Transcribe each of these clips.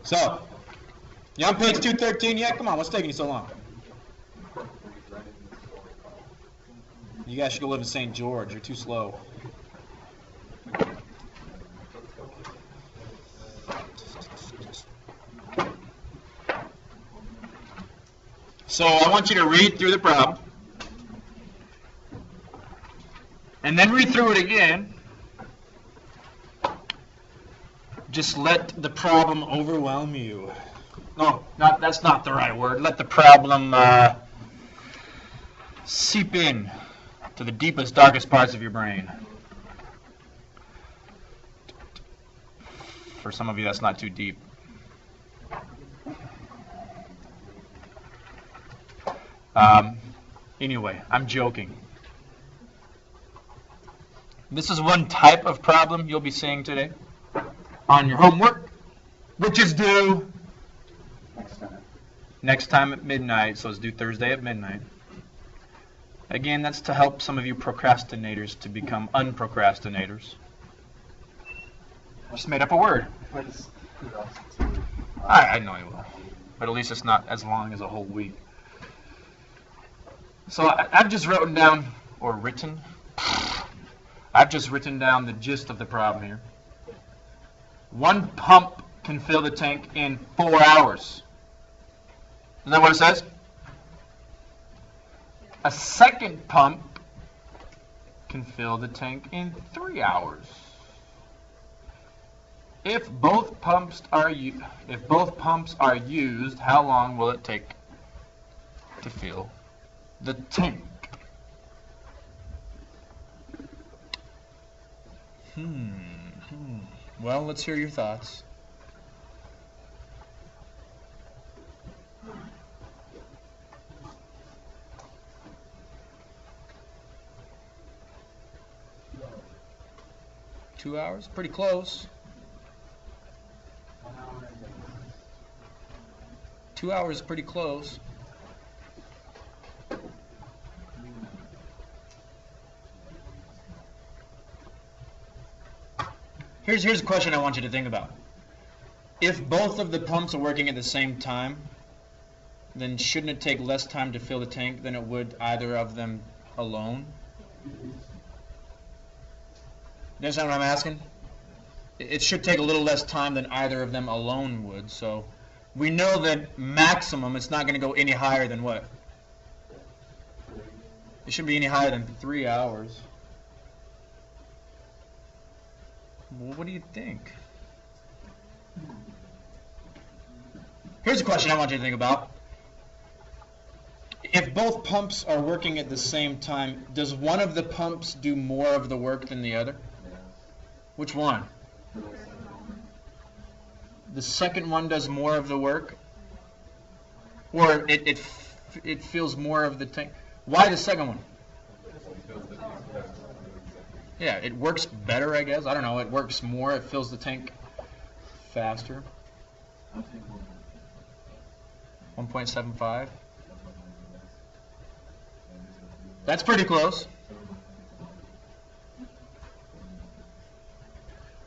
So, you on page 213 yet? Come on, what's taking you so long? You guys should go live in St. George. You're too slow. So I want you to read through the problem. And then read through it again. Just let the problem overwhelm you. No, that's not the right word. Let the problem seep in to the deepest, darkest parts of your brain. For some of you, that's not too deep. Anyway, I'm joking. This is one type of problem you'll be seeing today on your homework, which is due next time at midnight, so it's due Thursday at midnight. Again, that's to help some of you procrastinators to become unprocrastinators. Just made up a word. I know you will, but at least it's not as long as a whole week. So I've just written down the gist of the problem here. One pump can fill the tank in 4 hours. Isn't that what it says? A second pump can fill the tank in 3 hours. If both pumps are used, how long will it take to fill the tank? Well, let's hear your thoughts. Two hours? Pretty close. 2 hours is pretty close. Here's a question I want you to think about. If both of the pumps are working at the same time, then shouldn't it take less time to fill the tank than it would either of them alone? You understand what I'm asking? It should take a little less time than either of them alone would. So we know that maximum, it's not going to go any higher than what? It shouldn't be any higher than 3 hours. Well, what do you think? Here's a question I want you to think about. If both pumps are working at the same time, does one of the pumps do more of the work than the other? Which one? The second one does more of the work? Or it fills more of the tank? Why the second one? Yeah, it works better, I guess. I don't know. It works more. It fills the tank faster. 1.75. That's pretty close.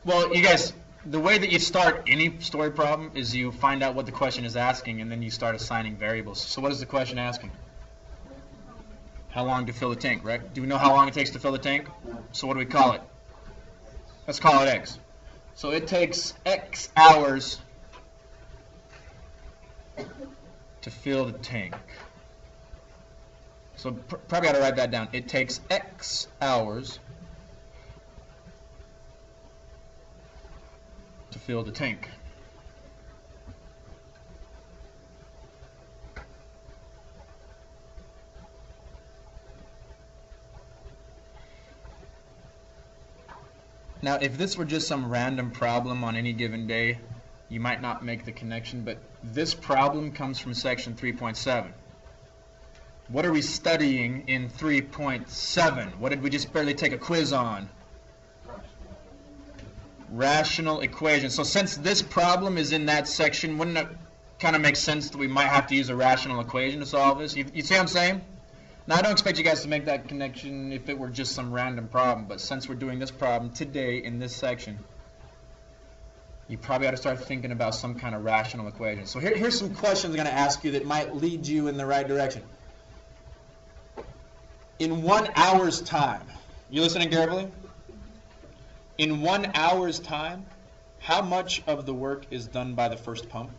Well, you guys, the way that you start any story problem is you find out what the question is asking, and then you start assigning variables. So what is the question asking? How long to fill the tank, right? Do we know how long it takes to fill the tank? So what do we call it? Let's call it X. So it takes X hours to fill the tank. So probably ought to write that down. It takes X hours to fill the tank. Now, if this were just some random problem on any given day, you might not make the connection, but this problem comes from section 3.7. What are we studying in 3.7? What did we just barely take a quiz on? Rational equations. So since this problem is in that section, wouldn't it kind of make sense that we might have to use a rational equation to solve this? You see what I'm saying? Now, I don't expect you guys to make that connection if it were just some random problem, but since we're doing this problem today in this section, you probably ought to start thinking about some kind of rational equation. So here's some questions I'm going to ask you that might lead you in the right direction. In 1 hour's time, you listening carefully? In 1 hour's time, how much of the work is done by the first pump?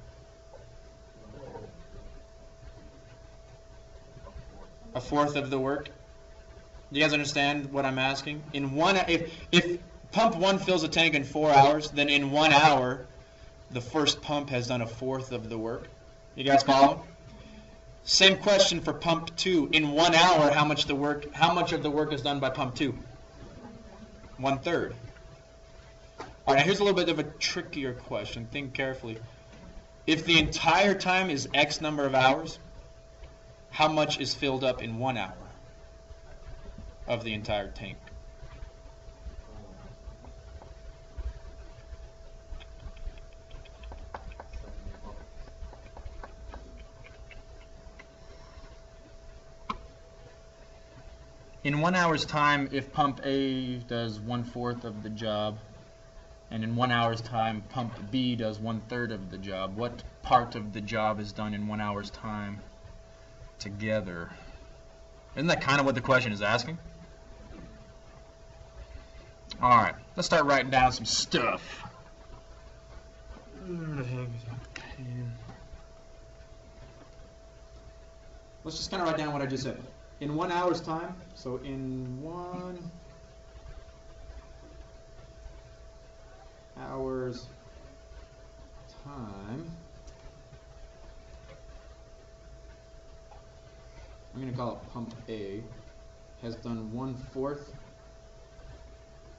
A fourth of the work. Do you guys understand what I'm asking? If pump 1 fills a tank in 4 hours, then in 1 hour, the first pump has done a fourth of the work. You guys follow? Same question for pump 2. In 1 hour, how much of the work is done by pump 2? 1/3. All right, now here's a little bit of a trickier question. Think carefully. If the entire time is X number of hours, how much is filled up in 1 hour of the entire tank? In 1 hour's time, if pump A does 1/4 of the job, and in 1 hour's time, pump B does 1/3 of the job, what part of the job is done in 1 hour's time together? Isn't that kind of what the question is asking? All right, let's start writing down some stuff. Let's just kind of write down what I just said. In 1 hour's time, so in 1 hour's time, I'm going to call it pump A, has done 1/4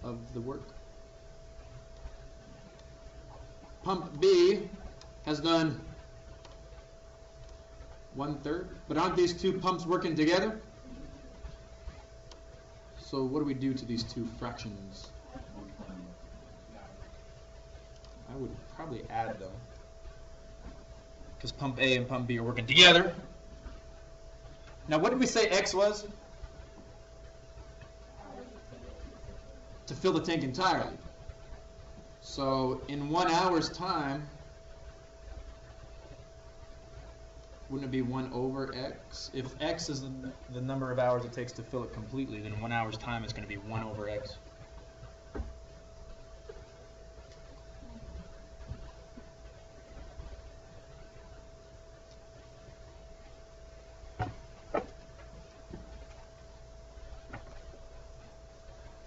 of the work. Pump B has done 1/3, but aren't these two pumps working together? So what do we do to these two fractions? I would probably add them, because pump A and pump B are working together. Now what did we say X was? To fill the tank entirely. So in 1 hour's time, wouldn't it be 1/X? If X is the number of hours it takes to fill it completely, then 1 hour's time is going to be 1/X.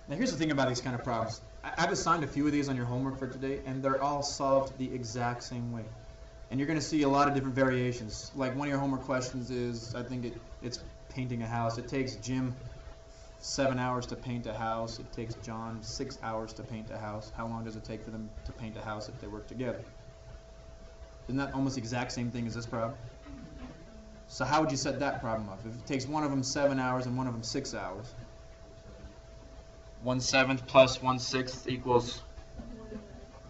Now here's the thing about these kind of problems. I've assigned a few of these on your homework for today, and they're all solved the exact same way. And you're going to see a lot of different variations. Like one of your homework questions is, I think it's painting a house. It takes Jim 7 hours to paint a house. It takes John 6 hours to paint a house. How long does it take for them to paint a house if they work together? Isn't that almost the exact same thing as this problem? So how would you set that problem up? If it takes one of them 7 hours and one of them 6 hours, 1/7 plus 1/6 equals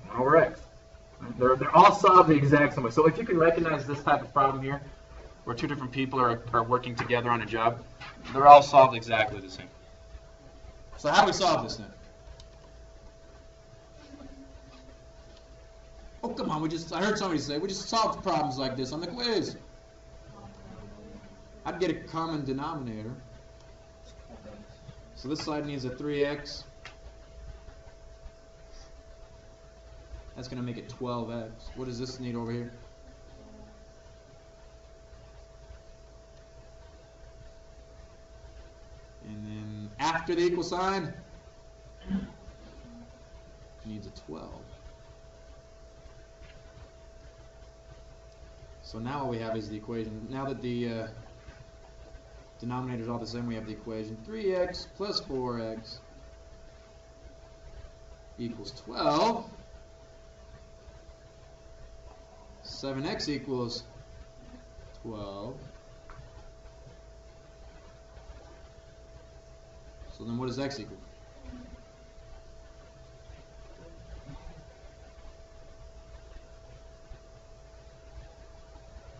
1/X. They're all solved the exact same way. So if you can recognize this type of problem here, where two different people are working together on a job, they're all solved exactly the same. So how do we solve this then? Oh, come on, I heard somebody say, we just solved problems like this on the quiz. I'd get a common denominator. So this side needs a 3x. That's going to make it 12x. What does this need over here? And then after the equal sign, needs a 12. So now what we have is the equation. Now that the denominators are all the same, we have the equation 3x plus 4x equals 12. 7x equals 12. So then what does x equal?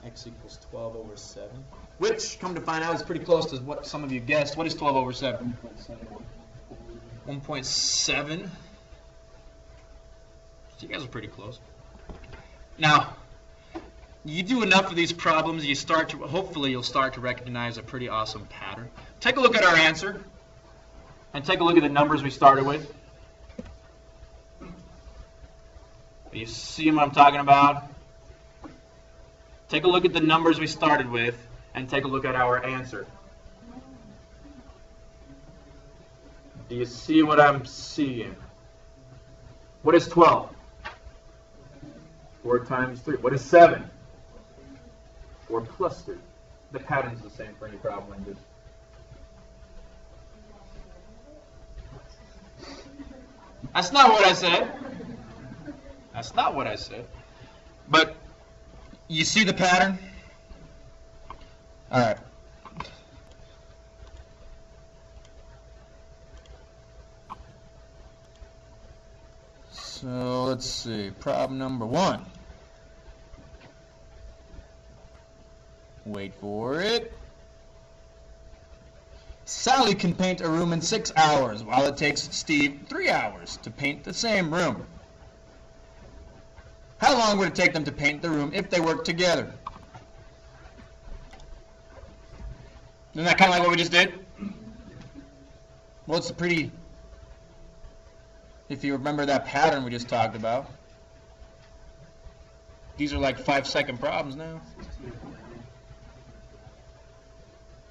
X equals 12/7. Which, come to find out, is pretty close to what some of you guessed. What is 12/7? 1.7. So you guys are pretty close. Now, you do enough of these problems, hopefully you'll start to recognize a pretty awesome pattern. Take a look at our answer, and take a look at the numbers we started with. You see what I'm talking about? Take a look at the numbers we started with, and take a look at our answer. Do you see what I'm seeing? What is 12? 4 times 3. What is 7? 4 plus 3. The pattern's the same for any problem like this. That's not what I said. That's not what I said. But you see the pattern? All right. So let's see. Problem number 1. Wait for it. Sally can paint a room in 6 hours, while it takes Steve 3 hours to paint the same room. How long would it take them to paint the room if they worked together? Isn't that kind of like what we just did? Well, it's a pretty, if you remember that pattern we just talked about. These are like 5-second problems now.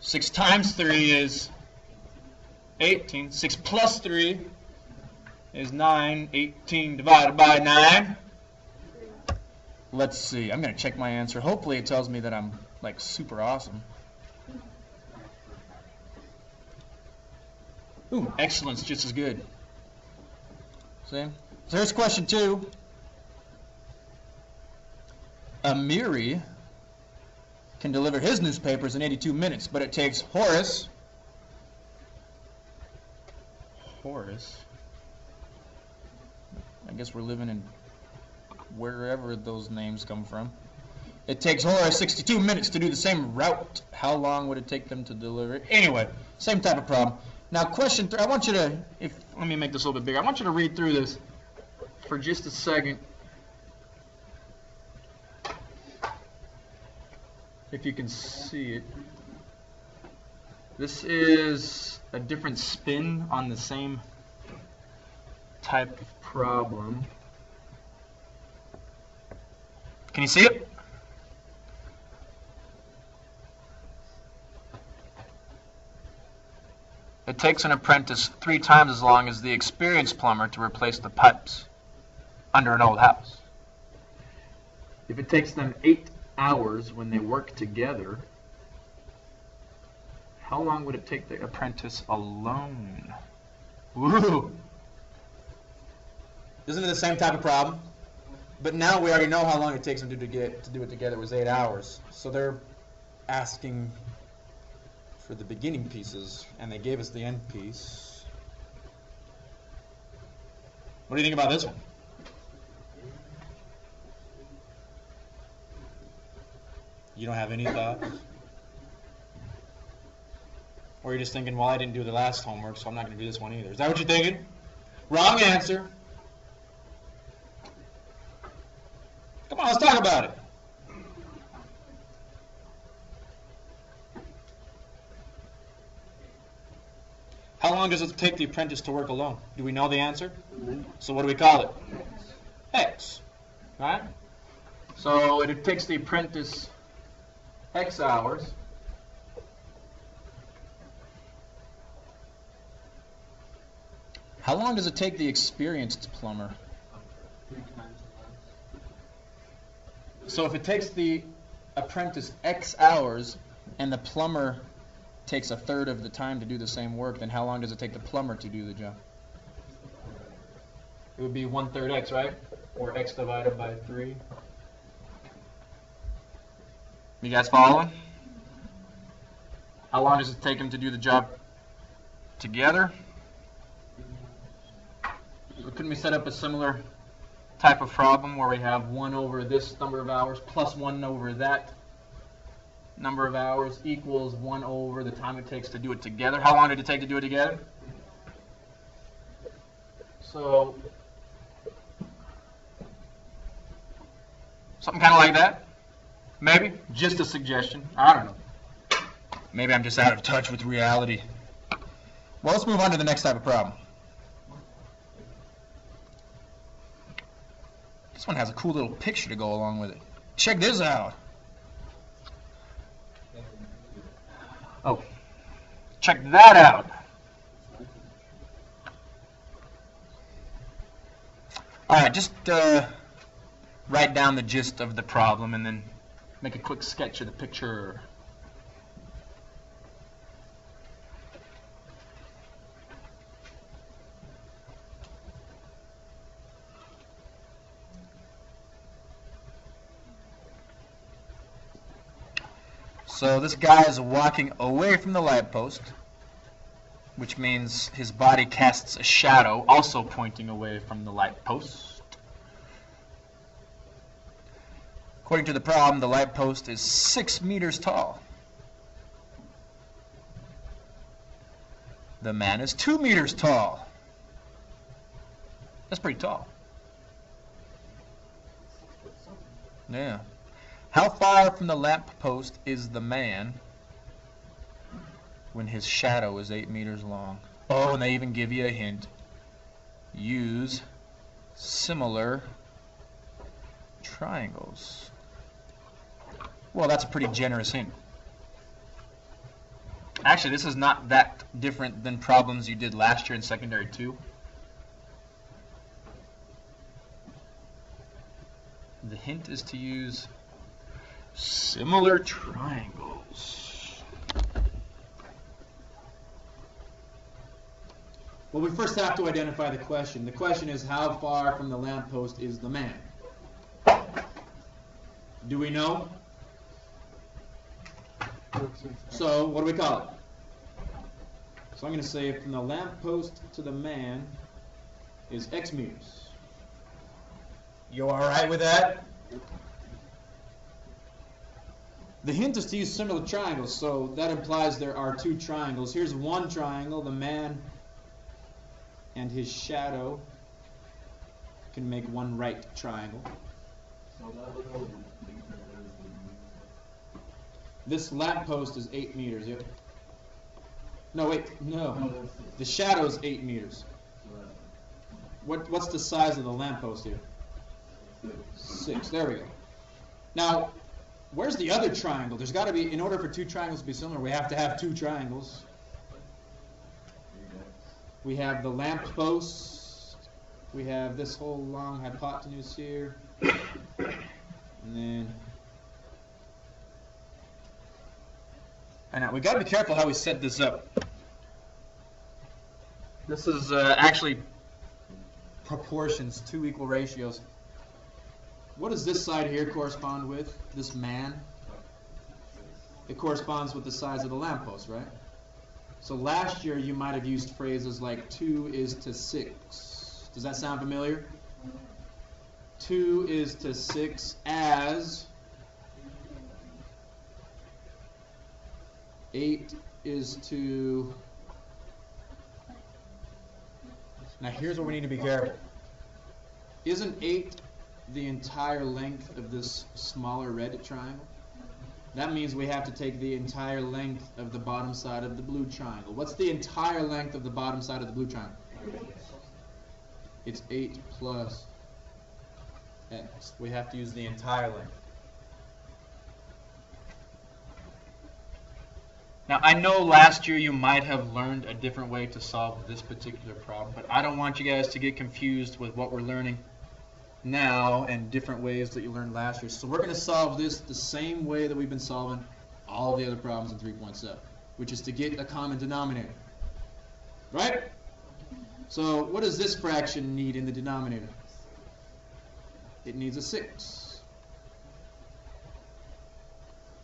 6 times 3 is 18. 6 plus 3 is 9. 18 divided by 9. Let's see. I'm going to check my answer. Hopefully it tells me that I'm like super awesome. Ooh, excellence just as good. See? So here's question 2. Amiri can deliver his newspapers in 82 minutes, but it takes Horace, I guess we're living in wherever those names come from. It takes Horace 62 minutes to do the same route. How long would it take them to deliver it? Anyway, same type of problem. Now question 3, I want you to, let me make this a little bit bigger. I want you to read through this for just a second. If you can see it. This is a different spin on the same type of problem. Can you see it? It takes an apprentice 3 times as long as the experienced plumber to replace the pipes under an old house. If it takes them 8 hours when they work together, how long would it take the apprentice alone? Woo! Isn't it the same type of problem? But now we already know how long it takes them to do it together. It was 8 hours. So they're asking for the beginning pieces, and they gave us the end piece. What do you think about this one? You don't have any thoughts? Or you're just thinking, well, I didn't do the last homework, so I'm not going to do this one either. Is that what you're thinking? Wrong answer. Come on, let's talk about it. How long does it take the apprentice to work alone? Do we know the answer? So what do we call it? X. Right? So it takes the apprentice X hours. How long does it take the experienced plumber? 3 times less. So if it takes the apprentice X hours and the plumber takes 1/3 of the time to do the same work, then how long does it take the plumber to do the job? It would be 1/3 X, right? Or X divided by 3. You guys following? How long does it take him to do the job together? So couldn't we set up a similar type of problem where we have 1 over this number of hours plus 1 over that number of hours equals 1 over the time it takes to do it together? How long did it take to do it together? So Something kind of like that. Maybe. Just a suggestion. I don't know. Maybe I'm just out of touch with reality. Well, let's move on to the next type of problem. This one has a cool little picture to go along with it. Check this out. Oh, check that out. All right, just write down the gist of the problem and then make a quick sketch of the picture. So this guy is walking away from the lamppost, which means his body casts a shadow, also pointing away from the light post. According to the problem, the light post is 6 meters tall. The man is 2 meters tall. That's pretty tall. Yeah. How far from the lamp post is the man when his shadow is 8 meters long? Oh, and they even give you a hint. Use similar triangles. Well, that's a pretty generous hint. Actually, this is not that different than problems you did last year in secondary 2. The hint is to use similar triangles. Well, we first have to identify the question. The question is, how far from the lamppost is the man? Do we know? So, what do we call it? So I'm going to say from the lamppost to the man is X meters. You all right with that? The hint is to use similar triangles, so that implies there are 2 triangles. Here's one triangle. The man and his shadow can make one right triangle. This lamppost is 8 meters. Yep. No, wait. No. The shadow is 8 meters. What's the size of the lamppost here? 6. There we go. Now, where's the other triangle? There's got to be, in order for 2 triangles to be similar, we have to have 2 triangles. We have the lamppost. We have this whole long hypotenuse here. And then... And now, we've got to be careful how we set this up. This is actually Proportions, 2 equal ratios. What does this side here correspond with? This man? It corresponds with the size of the lamppost, right? So last year you might have used phrases like 2 is to 6. Does that sound familiar? 2 is to 6 as 8 is to... Now here's where we need to be careful. Isn't 8 the entire length of this smaller red triangle? That means we have to take the entire length of the bottom side of the blue triangle. What's the entire length of the bottom side of the blue triangle? It's 8 plus x. We have to use the entire length. Now, I know last year you might have learned a different way to solve this particular problem, but I don't want you guys to get confused with what we're learning now and different ways that you learned last year. So we're going to solve this the same way that we've been solving all the other problems in 3.7, which is to get a common denominator. Right? So what does this fraction need in the denominator? It needs a 6.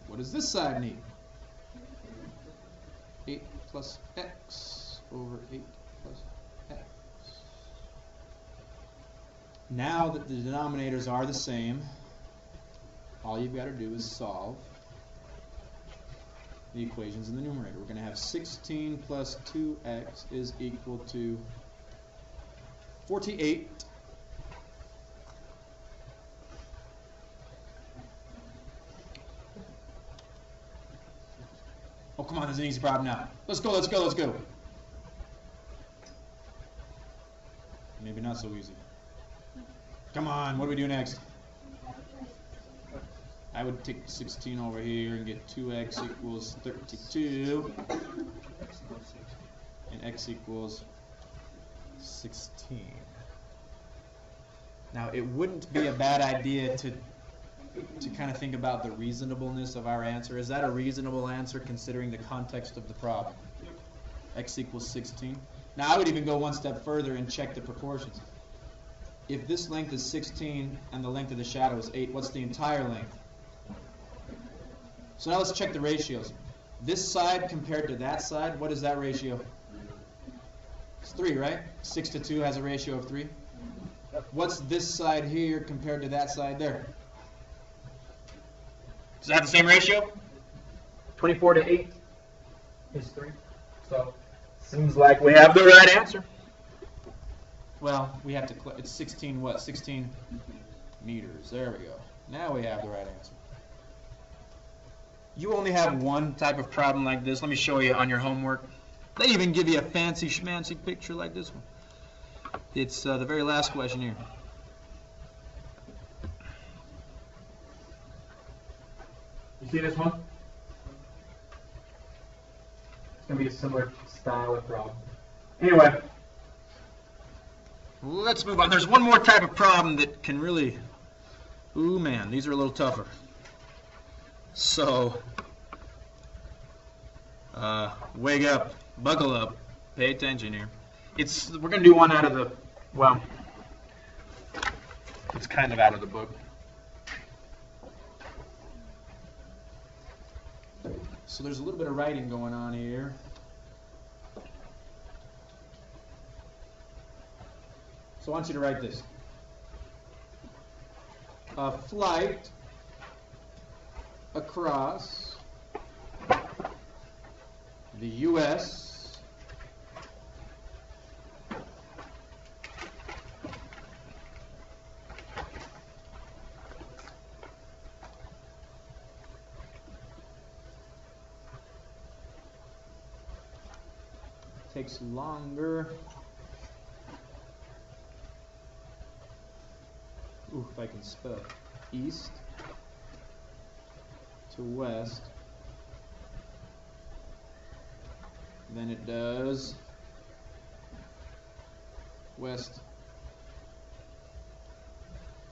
What does this side need? 8 plus x over 8 plus x. Now that the denominators are the same, all you've got to do is solve the equations in the numerator. We're going to have 16 plus 2x is equal to 48. Oh, come on, there's an easy problem now. Let's go, let's go, let's go. Maybe not so easy. Come on, what do we do next? I would take 16 over here and get 2x equals 32. And x equals 16. Now, it wouldn't be a bad idea to kind of think about the reasonableness of our answer. Is that a reasonable answer considering the context of the problem? X equals 16. Now, I would even go one step further and check the proportions. If this length is 16 and the length of the shadow is 8, what's the entire length? So now let's check the ratios. This side compared to that side, what is that ratio? It's 3, right? 6 to 2 has a ratio of 3. What's this side here compared to that side there? Does that have the same ratio? 24 to 8 is 3. So, seems like we have the right answer. Well, we have to, it's 16 what? 16 meters. There we go. Now we have the right answer. You only have one type of problem like this. Let me show you on your homework. They even give you a fancy schmancy picture like this one. It's the very last question here. You see this one? It's going to be a similar style of problem. Anyway. Let's move on. There's one more type of problem that can really... Ooh, man, these are a little tougher. So, wake up, buckle up, pay attention here. We're going to do one out of the, well, it's kind of out of the book. So there's a little bit of writing going on here. So I want you to write this. A flight across the U.S. takes longer. Ooh, if I can spell. East to west than it does west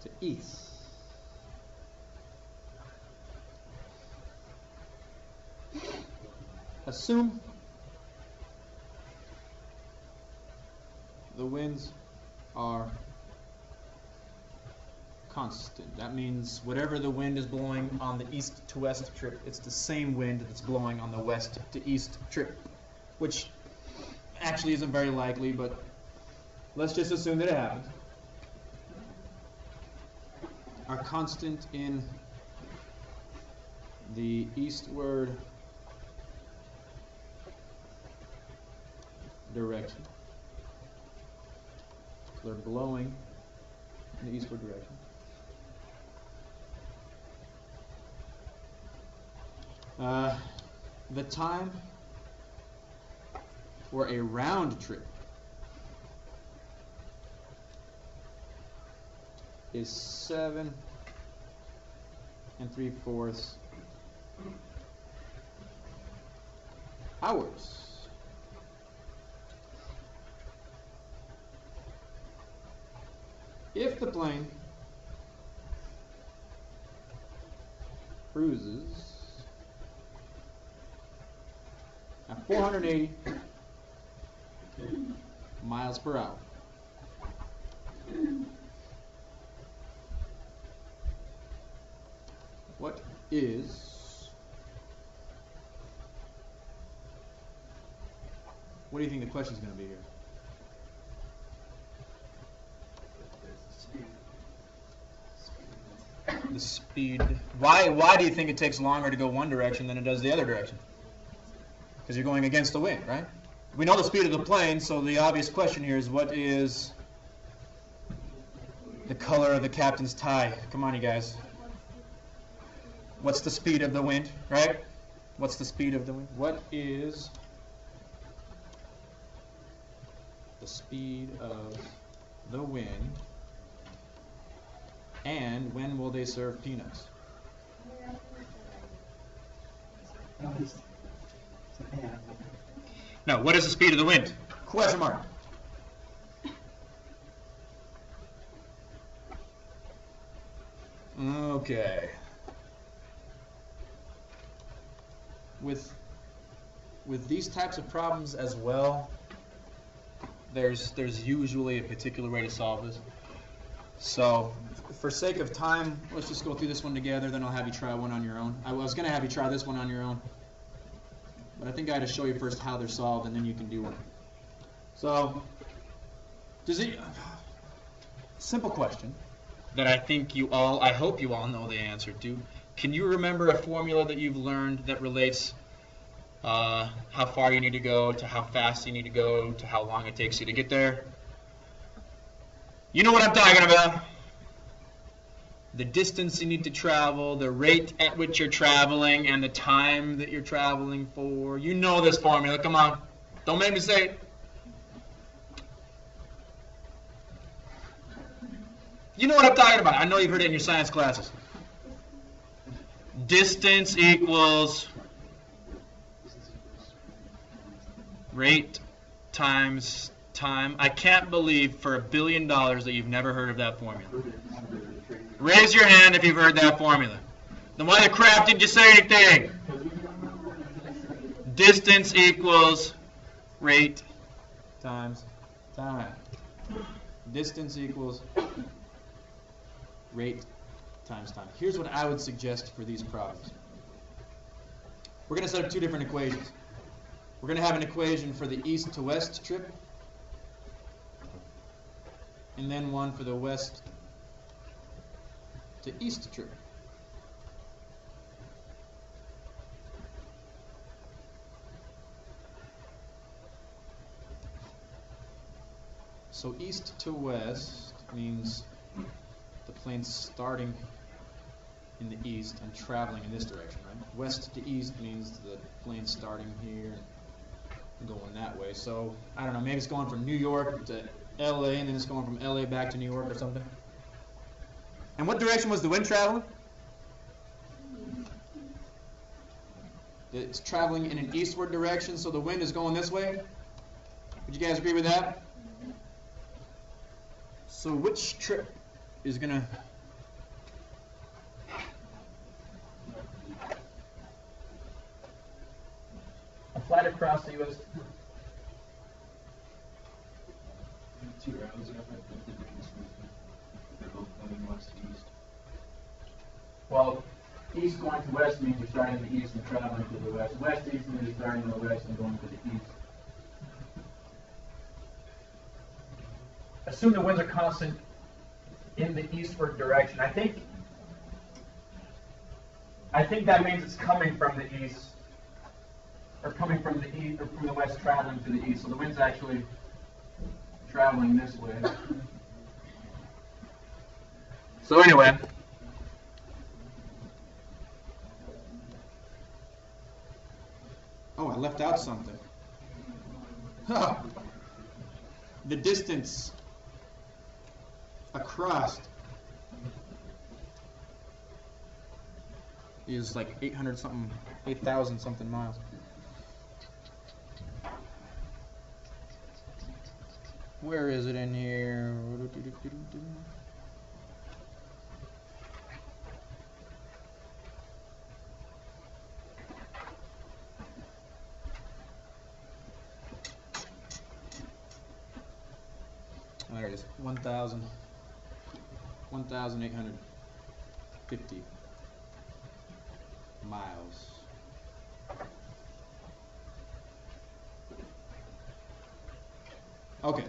to east. Assume the winds are constant. That means whatever the wind is blowing on the east to west trip, it's the same wind that's blowing on the west to east trip, which actually isn't very likely, but let's just assume that it happens. Are constant in the eastward direction. So they're blowing in the eastward direction. The time for a round trip is 7 3/4 hours. If the plane cruises at 480 miles per hour, what do you think the question is going to be here? The speed. Why do you think it takes longer to go one direction than it does the other direction? Because you're going against the wind, right? We know the speed of the plane, so the obvious question here is, what is the color of the captain's tie? Come on, you guys. What's the speed of the wind, right? What's the speed of the wind? What is the speed of the wind, and when will they serve peanuts? No, what is the speed of the wind? Question mark. Okay. With these types of problems as well, There's usually a particular way to solve this. So, for sake of time, let's just go through this one together, then I'll have you try one on your own. I was going to have you try this one on your own, but I think I had to show you first how they're solved, and then you can do one. So, simple question. that I hope you all know the answer to. Can you remember a formula that you've learned that relates how far you need to go, to how fast you need to go, to how long it takes you to get there? You know what I'm talking about. The distance you need to travel, the rate at which you're traveling, and the time that you're traveling for. You know this formula. Come on. Don't make me say it. You know what I'm talking about. I know you've heard it in your science classes. Distance equals rate times time. I can't believe for $1 billion that you've never heard of that formula. Raise your hand if you've heard that formula. Then why the crap didn't you say anything? Distance equals rate Times time. Distance equals rate times time. Here's what I would suggest for these problems. We're going to set up two different equations. We're going to have an equation for the east to west trip, and then one for the west to east trip. So east to west means the plane starting in the east and traveling in this direction, right? West to east means the plane starting here and going that way. So, I don't know, maybe it's going from New York to LA and then it's going from LA back to New York or something. And what direction was the wind traveling? It's traveling in an eastward direction, so the wind is going this way. Would you guys agree with that? So which trip is going to... A flight across the U.S. Two rounds and they're both going west to east. Well, east going to west means you're starting in the east and traveling to the west. West east means you're starting in the west and going to the east. Assume the winds are constant in the eastward direction. I think that means it's coming from the east, or coming from the east, or from the west, traveling to the east. So the wind's actually traveling this way. So anyway, Oh, I left out something. Huh. The distance across is like 8,000 something miles. Where is it in here? There it is. 1,850 miles. Okay.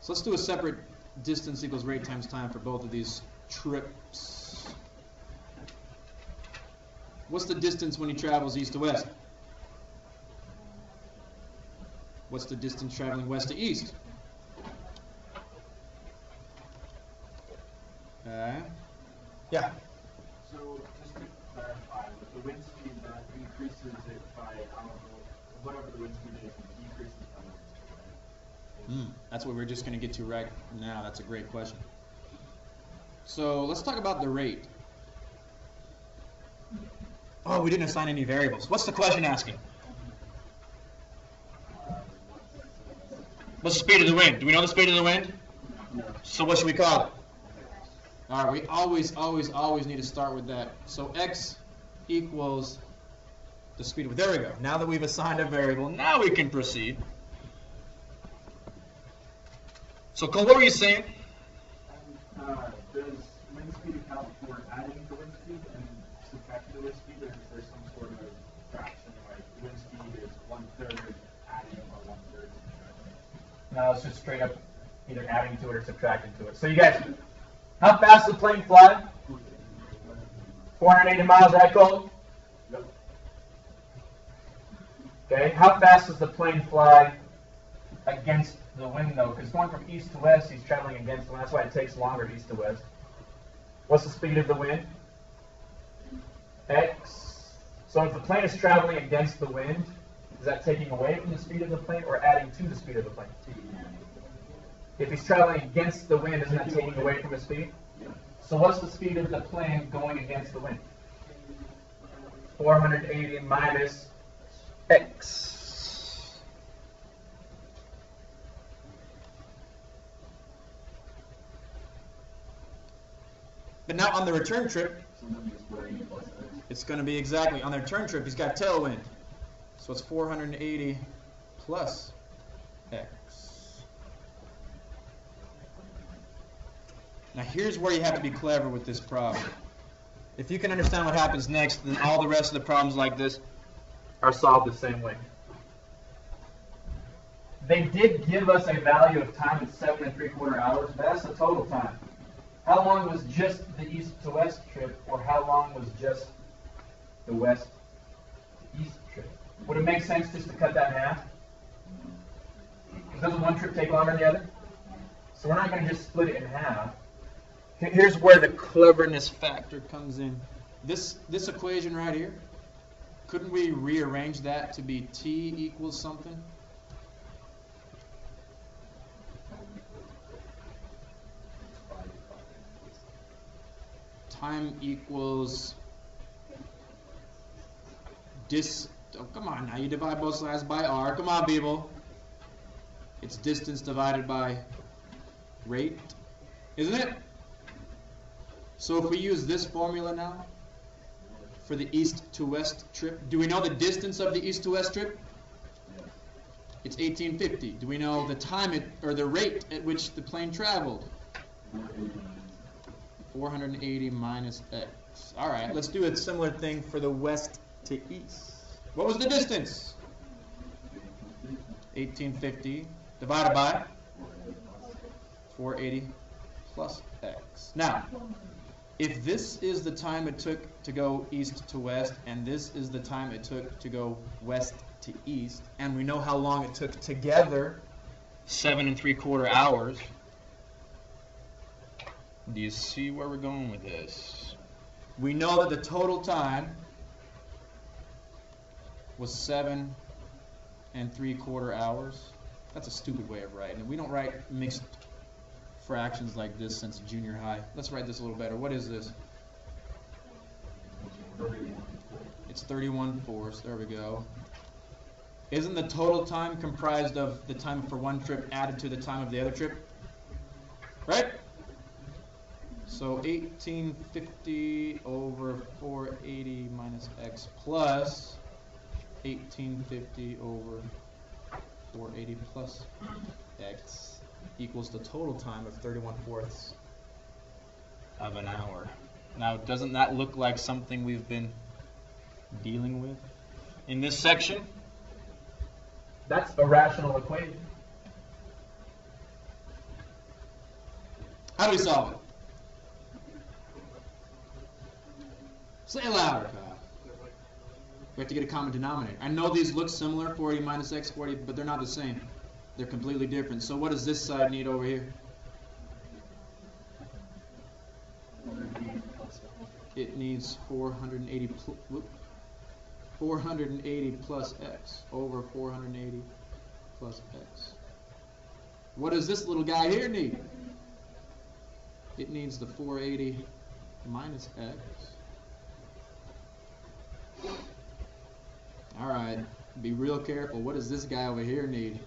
So let's do a separate distance equals rate times time for both of these trips. What's the distance when he travels east to west? What's the distance traveling west to east? Okay. Yeah. So just to clarify, with the wind speed that increases it by whatever the wind speed is, it decreases by the wind speed, right? That's what we're just going to get to right now. That's a great question. So let's talk about the rate. Oh, we didn't assign any variables. What's the question asking? What's the speed of the wind? Do we know the speed of the wind? No. So what should we call it? All right, we always need to start with that. So x equals the speed of. There we go. Now that we've assigned a variable, Now we can proceed. So, Cole, what were you saying? Does wind speed account for adding the wind speed and subtracting the wind speed, or is there some sort of fraction, like wind speed is 1/3 adding or 1/3 subtracting? No, it's just straight up either adding to it or subtracting to it. So you guys, how fast does the plane fly? 480 miles, right, Cole? Yep. Okay, how fast does the plane fly against the wind, though? Because going from east to west, he's traveling against the wind. That's why it takes longer east to west. What's the speed of the wind? X. So if the plane is traveling against the wind, is that taking away from the speed of the plane or adding to the speed of the plane? If he's traveling against the wind, isn't that taking away from his speed? So what's the speed of the plane going against the wind? 480 minus X. but now on the return trip, it's going to be exactly on the return trip. He's got tailwind, so it's 480 plus x. Now here's where you have to be clever with this problem. If you can understand what happens next, then all the rest of the problems like this Are solved the same way. They did give us a value of time at 7 3/4 hours, but that's the total time. How long was just the east to west trip, or how long was just the west to east trip? Would it make sense just to cut that in half? Doesn't one trip take longer than the other? So we're not going to just split it in half. Here's where the cleverness factor comes in. This equation right here, couldn't we rearrange that to be t equals something? Time equals oh, come on now, you divide both sides by r. Come on, people. It's distance divided by rate, isn't it? So if we use this formula now for the east to west trip, do we know the distance of the east to west trip? It's 1850. Do we know the time or the rate at which the plane traveled? 480 minus x. All right, let's do a similar thing for the west to east. What was the distance? 1850 divided by 480 plus x. Now, if this is the time it took to go east to west, and this is the time it took to go west to east, and we know how long it took together, 7 3/4 hours. Do you see where we're going with this? we know that the total time was 7 3/4 hours. That's a stupid way of writing it. We don't write mixed fractions like this since junior high. Let's write this a little better. What is this? It's 31/4. There we go. Isn't the total time comprised of the time for one trip added to the time of the other trip? Right? So 1850 over 480 minus x plus 1850 over 480 plus x equals the total time of 31/4 Of an hour. Now, doesn't that look like something we've been dealing with in this section? That's a rational equation. How do we solve it? Say it louder, Kyle. We have to get a common denominator. I know these look similar, 40 minus x, 40, but they're not the same. They're completely different. So what does this side need over here? it needs 480 plus x over 480 plus x. What does this little guy here need? It needs the 480 minus x. All right, be real careful. What does this guy over here need?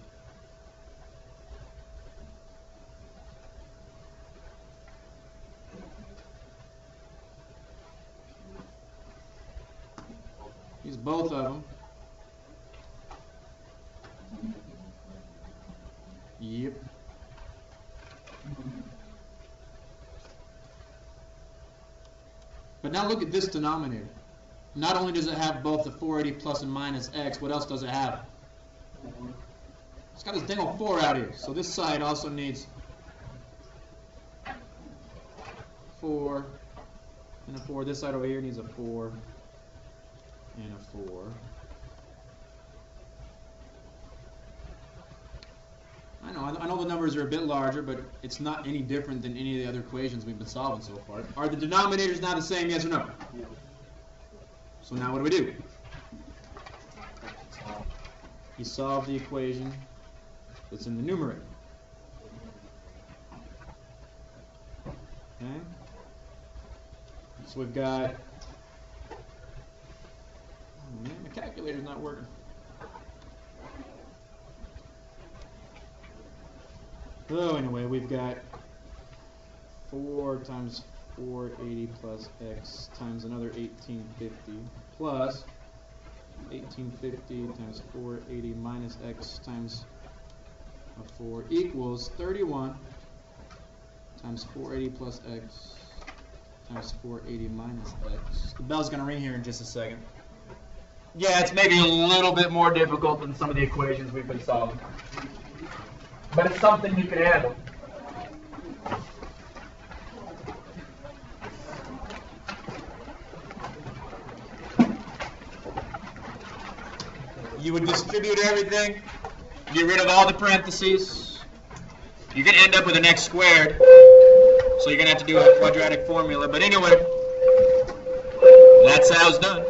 He's both of them. Yep. But now look at this denominator. Not only does it have both the 480 plus and minus x, what else does it have? It's got this dang old 4 out here. So this side also needs 4 and a 4. This side over here needs a 4 and a 4. I know the numbers are a bit larger, but it's not any different than any of the other equations we've been solving so far. Are the denominators now the same, yes or no? So now what do? You solve the equation that's in the numerator. Okay? So we've got... Oh man, my calculator's not working. So anyway, we've got 4 times 480 plus x times another 1850 plus 1850 times 480 minus x times a 4 equals 31 times 480 plus x times 480 minus x. The bell's going to ring here in just a second. Yeah, it's maybe a little bit more difficult than some of the equations we've been solving. But it's something you can handle. You would distribute everything, get rid of all the parentheses. You're going to end up with an x squared, so you're going to have to do a quadratic formula. But anyway, that's how it's done.